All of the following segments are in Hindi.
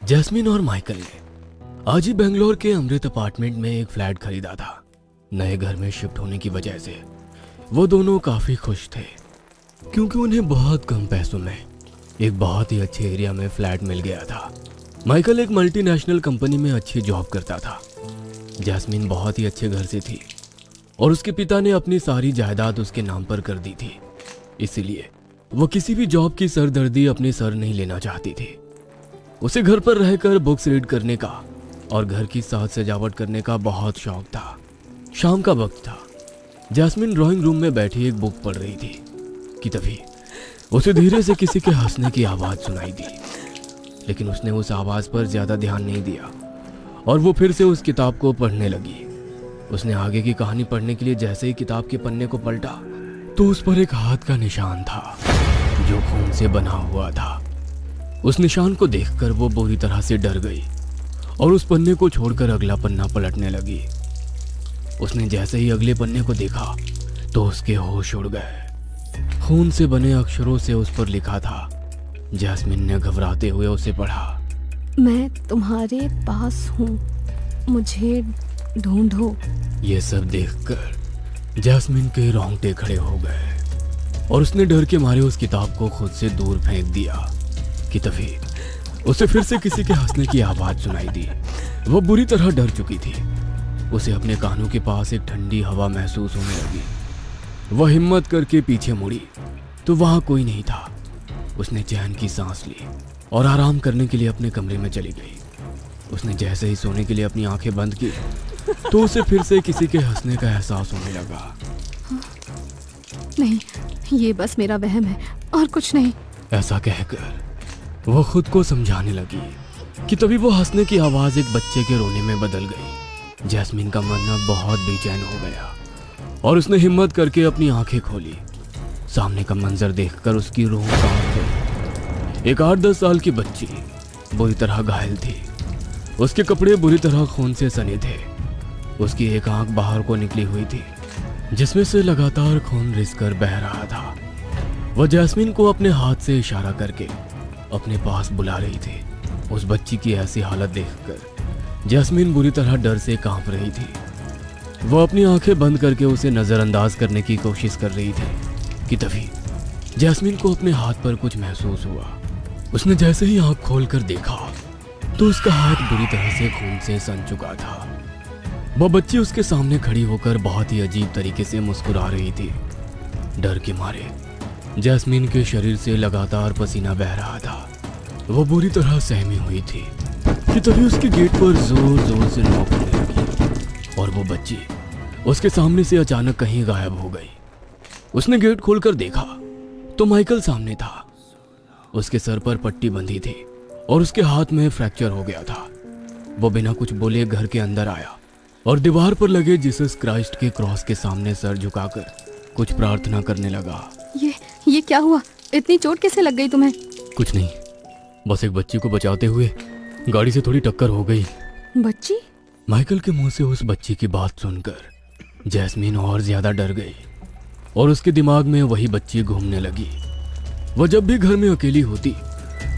जैस्मिन और माइकल ने आज ही बेंगलोर के अमृत अपार्टमेंट में एक फ्लैट खरीदा था। नए घर में शिफ्ट होने की वजह से वो दोनों काफी खुश थे, क्योंकि उन्हें बहुत कम पैसों में एक बहुत ही अच्छे एरिया में फ्लैट मिल गया था। माइकल एक मल्टीनेशनल कंपनी में अच्छी जॉब करता था। जैस्मिन बहुत ही अच्छे घर से थी और उसके पिता ने अपनी सारी जायदाद उसके नाम पर कर दी थी, इसीलिए वो किसी भी जॉब की सरदर्दी अपने सर नहीं लेना चाहती थी। उसे घर पर रहकर बुक्स रीड करने का और घर की साज सजावट करने का बहुत शौक था। शाम का वक्त था। जैस्मिन ड्राइंग रूम में बैठी एक बुक पढ़ रही थी कि तभी उसे धीरे से किसी के हंसने की आवाज सुनाई दी, लेकिन उसने उस आवाज पर ज्यादा ध्यान नहीं दिया और वो फिर से उस किताब को पढ़ने लगी। उसने आगे की कहानी पढ़ने के लिए जैसे ही किताब के पन्ने को पलटा तो उस पर एक हाथ का निशान था जो खून से बना हुआ था। उस निशान को देखकर वो बुरी तरह से डर गई और उस पन्ने को छोड़कर अगला पन्ना पलटने लगी। उसने जैसे ही अगले पन्ने को देखा तो उसके होश उड़ गए। खून से बने अक्षरों से उस पर लिखा था। जैस्मिन ने घबराते हुए उसे पढ़ा। मैं तुम्हारे पास हूँ, मुझे ढूंढो। ये सब देखकर जैस्मिन के रोंगटे खड़े हो गए और उसने डर के मारे उस किताब को खुद से दूर फेंक दिया कि तभी उसे फिर से किसी के हंसने की आवाज सुनाई दी। वो बुरी तरह डर चुकी थी। उसे अपने कानों के पास एक ठंडी हवा महसूस होने लगी। वह हिम्मत करके पीछे मुड़ी तो वहां कोई नहीं था। उसने चैन की सांस ली और आराम करने के लिए अपने कमरे में चली गई। उसने जैसे ही सोने के लिए अपनी आंखें बंद की तो उसे फिर से किसी के हंसने का एहसास होने लगा। नहीं, ये बस मेरा वहम है और कुछ नहीं। ऐसा कहकर वो खुद को समझाने लगी कि तभी वो हंसने की आवाज एक बच्चे के रोने में बदल गई। जैस्मिन का मन अब बहुत बेचैन हो गया और उसने हिम्मत करके अपनी आंखें खोली। सामने का मंजर देखकर उसकी रूह कांप गई। एक 8-10 साल की बच्ची बुरी तरह घायल थी। उसके कपड़े बुरी तरह खून से सने थे। उसकी एक आंख बाहर को निकली हुई थी, जिसमें से लगातार खून रिसकर बह रहा था। वह जैस्मिन को अपने हाथ से इशारा करके अपने पास बुला रही थी। उस बच्ची की ऐसी हालत देखकर जैस्मिन बुरी तरह डर से कांप रही थी। वो अपनी आंखें बंद करके उसे नजरअंदाज करने की कोशिश कर रही थी कि तभी जैस्मिन को अपने हाथ पर कुछ महसूस हुआ। उसने जैसे ही आंख खोलकर देखा तो उसका हाथ बुरी तरह से खून से सन चुका था। वह बच्ची उसके सामने खड़ी होकर बहुत ही अजीब तरीके से मुस्कुरा रही थी। डर के मारे जैस्मिन के शरीर से लगातार पसीना बह रहा था। वो बुरी तरह सहमी हुई थी कि तभी उसके गेट पर जोर जोर से नॉक होने लगी और वो बच्ची उसके सामने से अचानक कहीं गायब हो गई। उसने गेट खोलकर देखा तो माइकल सामने था। उसके सर पर पट्टी बंधी थी और उसके हाथ में फ्रैक्चर हो गया था। वो बिना कुछ बोले घर के अंदर आया और दीवार पर लगे जीसस क्राइस्ट के क्रॉस के सामने सर झुकाकर कुछ प्रार्थना करने लगा। ये क्या हुआ? इतनी चोट कैसे लग गई तुम्हें? कुछ नहीं, बस एक बच्ची को बचाते हुए गाड़ी से थोड़ी टक्कर हो गई। बच्ची? माइकल के मुंह से उस बच्ची की बात सुनकर जैस्मिन और ज्यादा डर गई और उसके दिमाग में वही बच्ची घूमने लगी। वह जब भी घर में अकेली होती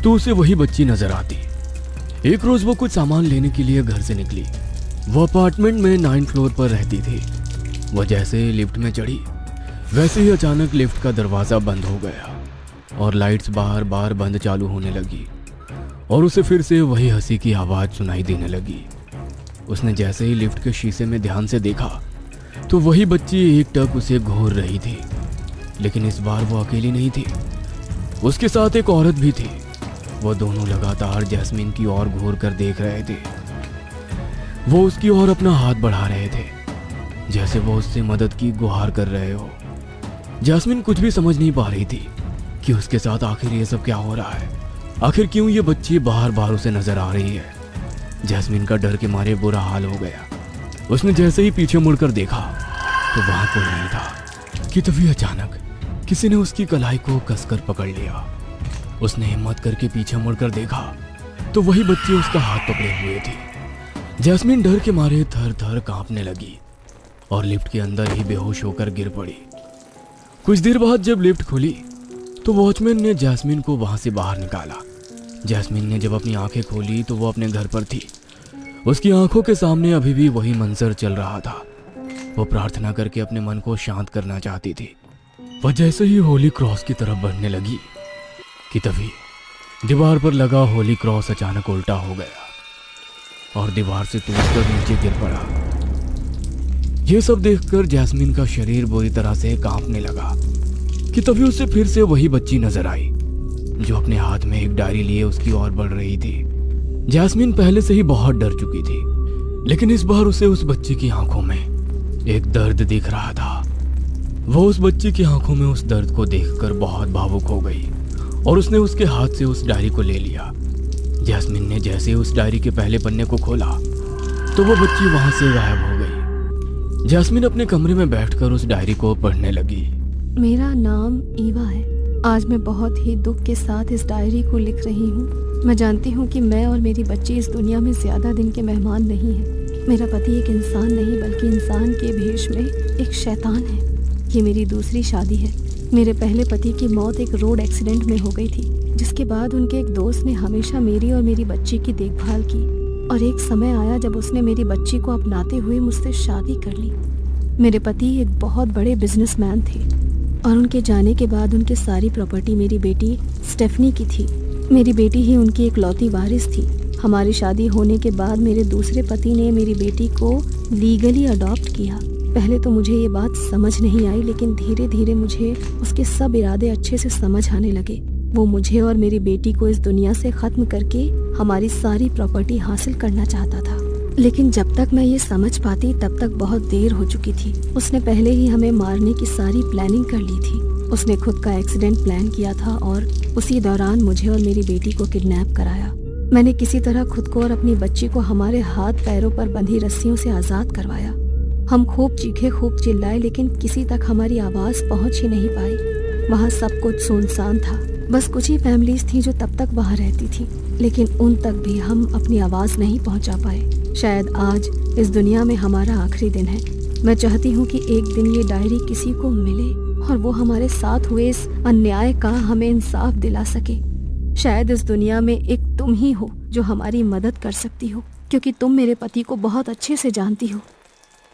तो उसे वही बच्ची नजर आती। एक रोज वो कुछ सामान लेने के लिए घर से निकली। वो अपार्टमेंट में 9th फ्लोर पर रहती थी। वह जैसे ही लिफ्ट में चढ़ी वैसे ही अचानक लिफ्ट का दरवाजा बंद हो गया और लाइट्स बार बार बंद चालू होने लगी और उसे फिर से वही हंसी की आवाज सुनाई देने लगी। उसने जैसे ही लिफ्ट के शीशे में ध्यान से देखा तो वही बच्ची एकटक उसे घूर रही थी, लेकिन इस बार वो अकेली नहीं थी। उसके साथ एक औरत भी थी। वो दोनों लगातार जैस्मिन की ओर घूर कर देख रहे थे। वो उसकी ओर अपना हाथ बढ़ा रहे थे, जैसे वो उससे मदद की गुहार कर रहे हो। जैस्मिन कुछ भी समझ नहीं पा रही थी कि उसके साथ आखिर ये सब क्या हो रहा है। आखिर क्यों ये बच्ची बार बार उसे नजर आ रही है। जैस्मिन का डर के मारे बुरा हाल हो गया। उसने जैसे ही पीछे मुड़कर देखा तो वहां कोई नहीं था कि तभी अचानक किसी ने उसकी कलाई को कसकर पकड़ लिया। उसने हिम्मत करके पीछे मुड़कर देखा तो वही बच्ची उसका हाथ पकड़े हुए थी। जैस्मिन डर के मारे थर थर कांपने लगी और लिफ्ट के अंदर ही बेहोश होकर गिर पड़ी। कुछ देर बाद जब लिफ्ट खुली तो वॉचमैन ने जैस्मिन को वहां से बाहर निकाला जैस्मिन ने जब अपनी आंखें खोली तो वो अपने घर पर थी। उसकी आंखों के सामने अभी भी वही मंजर चल रहा था। वो प्रार्थना करके अपने मन को शांत करना चाहती थी। वह जैसे ही होली क्रॉस की तरफ बढ़ने लगी कि तभी दीवार पर लगा होली क्रॉस अचानक उल्टा हो गया और दीवार से टूटकर नीचे गिर पड़ा। यह सब देखकर जैस्मिन का शरीर बुरी तरह से कांपने लगा कि तभी उसे फिर से वही बच्ची नजर आई जो अपने हाथ में एक डायरी लिए उसकी ओर बढ़ रही थी। जैस्मिन पहले से ही बहुत डर चुकी थी, लेकिन इस बार उसे उस बच्ची की आंखों में एक दर्द दिख रहा था। वो उस बच्ची की आंखों में उस दर्द को देखकर बहुत भावुक हो गई और उसने उसके हाथ से उस डायरी को ले लिया। जैस्मिन ने जैसे उस डायरी के पहले पन्ने को खोला तो वो बच्ची वहां से गायब हो गई। जैस्मिन अपने कमरे में बैठकर उस डायरी को पढ़ने लगी। मेरा नाम ईवा है। आज मैं बहुत ही दुख के साथ इस डायरी को लिख रही हूँ। मैं जानती हूँ कि मैं और मेरी बच्ची इस दुनिया में ज्यादा दिन के मेहमान नहीं हैं। मेरा पति एक इंसान नहीं बल्कि इंसान के भेष में एक शैतान है। ये मेरी दूसरी शादी है। मेरे पहले पति की मौत एक रोड एक्सीडेंट में हो गई थी, जिसके बाद उनके एक दोस्त ने हमेशा मेरी और मेरी बच्ची की देखभाल की और एक समय आया जब उसने मेरी बच्ची को अपनाते हुए मुझसे शादी कर ली। मेरे पति एक बहुत बड़े बिजनेसमैन थे और उनके जाने के बाद उनकी सारी प्रॉपर्टी मेरी बेटी स्टेफनी की थी। मेरी बेटी ही उनकी इकलौती वारिस थी। हमारी शादी होने के बाद मेरे दूसरे पति ने मेरी बेटी को लीगली अडॉप्ट किया। पहले तो मुझे ये बात समझ नहीं आई, लेकिन धीरे धीरे मुझे उसके सब इरादे अच्छे से समझ आने लगे। वो मुझे और मेरी बेटी को इस दुनिया से खत्म करके हमारी सारी प्रॉपर्टी हासिल करना चाहता था, लेकिन जब तक मैं ये समझ पाती तब तक बहुत देर हो चुकी थी। उसने पहले ही हमें मारने की सारी प्लानिंग कर ली थी। उसने खुद का एक्सीडेंट प्लान किया था और उसी दौरान मुझे और मेरी बेटी को किडनैप कराया। मैंने किसी तरह खुद को और अपनी बच्ची को हमारे हाथ पैरों पर बंधी रस्सियों से आजाद करवाया। हम खूब चीखे, खूब चिल्लाए, लेकिन किसी तक हमारी आवाज पहुंच ही नहीं पाई। वहाँ सब कुछ सुनसान था। बस कुछ ही फैमिलीज थी जो तब तक वहाँ रहती थी, लेकिन उन तक भी हम अपनी आवाज नहीं पहुंचा पाए। शायद आज इस दुनिया में हमारा आखिरी दिन है। मैं चाहती हूँ कि एक दिन ये डायरी किसी को मिले और वो हमारे साथ हुए इस अन्याय का हमें इंसाफ दिला सके। शायद इस दुनिया में एक तुम ही हो जो हमारी मदद कर सकती हो, क्योंकि तुम मेरे पति को बहुत अच्छे से जानती हो।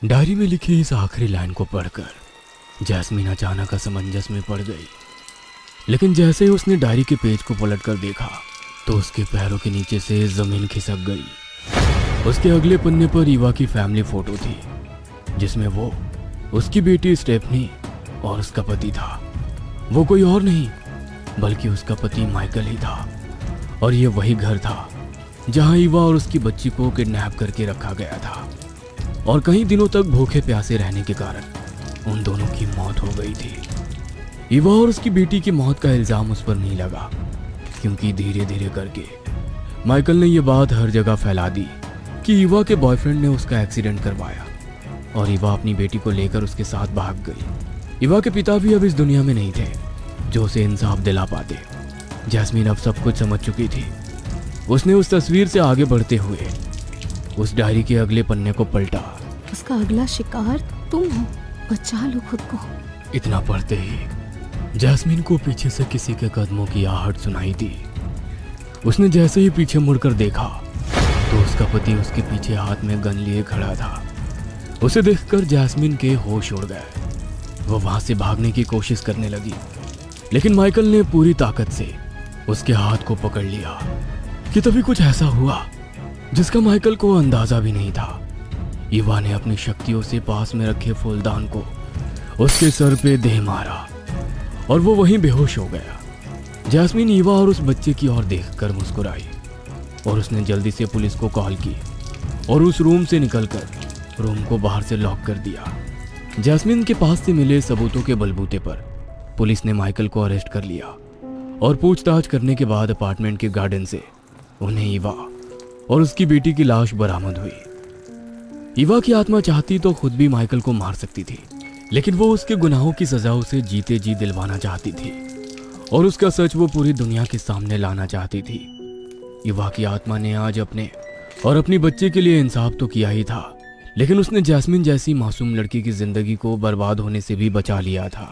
डायरी में लिखी इस आखिरी लाइन को पढ़कर जैस्मिन अचानक असमंजस में पड़ गई, लेकिन जैसे ही उसने डायरी के पेज को पलटकर देखा तो उसके पैरों के नीचे से जमीन खिसक गई। उसके अगले पन्ने पर ईवा की फैमिली फोटो थी, जिसमें वो, उसकी बेटी स्टेफनी और उसका पति था। वो कोई और नहीं बल्कि उसका पति माइकल ही था, और ये वही घर था जहां ईवा और उसकी बच्ची को किडनैप करके रखा गया था और कई दिनों तक भूखे प्यासे रहने के कारण उन दोनों की मौत हो गई थी। ईवा और उसकी बेटी की मौत का इल्जाम उस पर नहीं लगा, क्योंकि धीरे धीरे करके माइकल ने यह बात हर जगह फैला दी कि ईवा के बॉयफ्रेंड ने उसका एक्सीडेंट करवाया और ईवा अपनी बेटी को लेकर उसके साथ भाग गई। ईवा के पिता भी अब इस दुनिया में नहीं थे जो उसे इंसाफ दिला पाते। जैस्मिन अब सब कुछ समझ चुकी थी। उसने उस तस्वीर से आगे बढ़ते हुए उस डायरी के अगले पन्ने को पलटा। उसका अगला शिकार तुम हो, बचा लो खुद को। इतना पढ़ते ही जैस्मिन को पीछे से किसी के कदमों की आहट सुनाई दी। उसने जैसे ही पीछे मुड़कर देखा तो उसका पति उसके पीछे हाथ में गन लिए खड़ा था। उसे देखकर जैस्मिन के होश उड़ गए। वो वहां से भागने की कोशिश करने लगी, लेकिन माइकल ने पूरी ताकत से उसके हाथ को पकड़ लिया कि तभी कुछ ऐसा हुआ जिसका माइकल को अंदाजा भी नहीं था। ईवा ने अपनी शक्तियों से पास में रखे फूलदान को उसके सर पे दे मारा और वो वहीं बेहोश हो गया। जैस्मिन ईवा और उस बच्चे की ओर देखकर मुस्कुराई और उसने जल्दी से पुलिस को कॉल की और उस रूम से निकलकर रूम को बाहर से लॉक कर दिया। जैस्मिन के पास से मिले सबूतों के बलबूते पर पुलिस ने माइकल को अरेस्ट कर लिया और पूछताछ करने के बाद अपार्टमेंट के गार्डन से उन्हें ईवा और उसकी बेटी की लाश बरामद हुई। ईवा की आत्मा चाहती तो खुद भी माइकल को मार सकती थी, लेकिन वो उसके गुनाहों की सजा उसे जीते जी दिलवाना चाहती थी और उसका सच वो पूरी दुनिया के सामने लाना चाहती थी। ईवा की आत्मा ने आज अपने और अपनी बच्चे के लिए इंसाफ तो किया ही था, लेकिन उसने जैस्मिन जैसी मासूम लड़की की जिंदगी को बर्बाद होने से भी बचा लिया था।